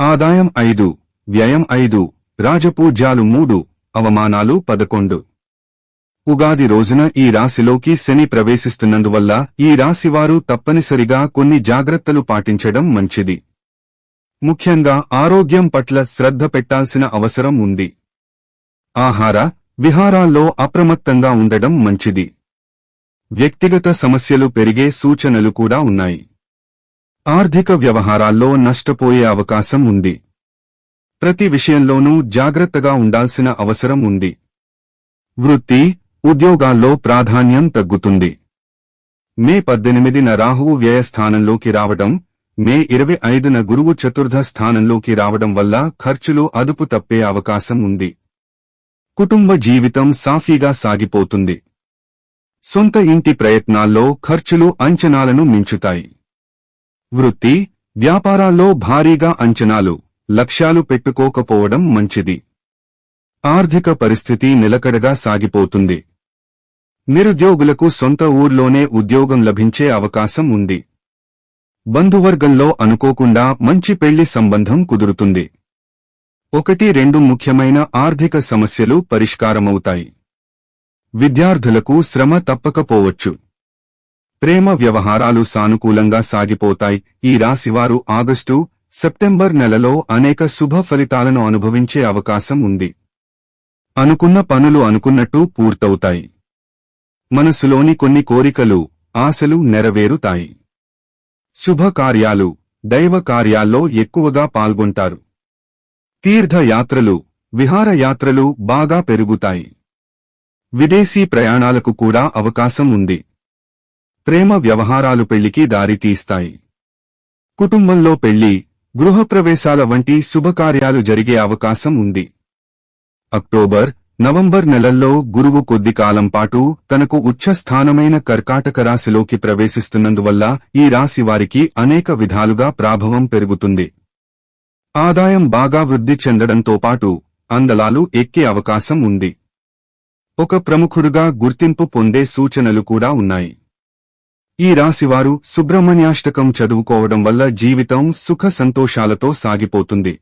ఆదాయం 5, వ్యయం 5, రాజపూజ్యాలు 3, అవమానాలు 11. ఉగాది రోజున ఈ రాశిలోకి శని ప్రవేశిస్తున్నందువల్ల ఈ రాశివారు తప్పనిసరిగా కొన్ని జాగ్రత్తలు పాటించడం మంచిది. ముఖ్యంగా ఆరోగ్యం పట్ల శ్రద్ధ పెట్టాల్సిన అవసరం ఉంది. ఆహార, విహారాల్లో అప్రమత్తంగా ఉండడం మంచిది. వ్యక్తిగత సమస్యలు పెరిగే సూచనలు కూడా ఉన్నాయి. ఆర్థిక వ్యవహారాల్లో నష్టపోయే అవకాశం ఉంది. ప్రతి విషయంలోనూ జాగ్రత్తగా ఉండాల్సిన అవసరం ఉంది. వృత్తి, ఉద్యోగాల్లో ప్రాధాన్యం తగ్గుతుంది. మే 18న రాహువు వ్యయస్థానంలోకి రావడం, మే 25న గురువు చతుర్థ స్థానంలోకి రావడం వల్ల ఖర్చులు అదుపు తప్పే అవకాశం ఉంది. కుటుంబ జీవితం సాఫీగా సాగిపోతుంది. సొంత ఇంటి ప్రయత్నాల్లో ఖర్చులు అంచనాలను మించుతాయి. వృత్తి, వ్యాపారాల్లో భారీగా అంచనాలు, లక్ష్యాలు పెట్టుకోకపోవడం మంచిది. ఆర్థిక పరిస్థితి నిలకడగా సాగిపోతుంది. నిరుద్యోగులకు సొంత ఊర్లోనే ఉద్యోగం లభించే అవకాశం ఉంది. బంధువర్గంలో అనుకోకుండా మంచి పెళ్లి సంబంధం కుదురుతుంది. 1-2 ముఖ్యమైన ఆర్థిక సమస్యలు పరిష్కారమవుతాయి. విద్యార్థులకు శ్రమ తప్పకపోవచ్చు. ప్రేమ వ్యవహారాలు సానుకూలంగా సాగిపోతాయి. ఈ రాశివారు ఆగస్టు, సెప్టెంబర్ నెలలో అనేక శుభ ఫలితాలను అనుభవించే అవకాశం ఉంది. అనుకున్న పనులు అనుకున్నట్టు పూర్తవుతాయి. మనసులోని కొన్ని కోరికలు, ఆశలు నెరవేరుతాయి. శుభకార్యాలు, దైవ కార్యాల్లో ఎక్కువగా పాల్గొంటారు. తీర్థయాత్రలు, విహారయాత్రలు బాగా పెరుగుతాయి. విదేశీ ప్రయాణాలకు కూడా అవకాశం ఉంది. ప్రేమ వ్యవహారాలు పెళ్లికి దారితీస్తాయి. కుటుంబంలో పెళ్లి, గృహప్రవేశాల వంటి శుభకార్యాలు జరిగే అవకాశం ఉంది. అక్టోబర్, నవంబర్ నెలల్లో గురువు కొద్ది కాలం పాటు తనకు ఉచ్ఛస్థానమైన కర్కాటక రాశిలోకి ప్రవేశిస్తున్నందువల్ల ఈ రాశివారికి అనేక విధాలుగా ప్రాభవం పెరుగుతుంది. ఆదాయం బాగా వృద్ధి చెందడంతో పాటు అందలాలు ఎక్కే అవకాశం ఉంది. ఒక ప్రముఖుడుగా గుర్తింపు పొందే సూచనలు కూడా ఉన్నాయి. ఈ రాశివారు సుబ్రహ్మణ్యాష్టకం చదువుకోవడం వల్ల జీవితం సుఖ సంతోషాలతో సాగిపోతుంది.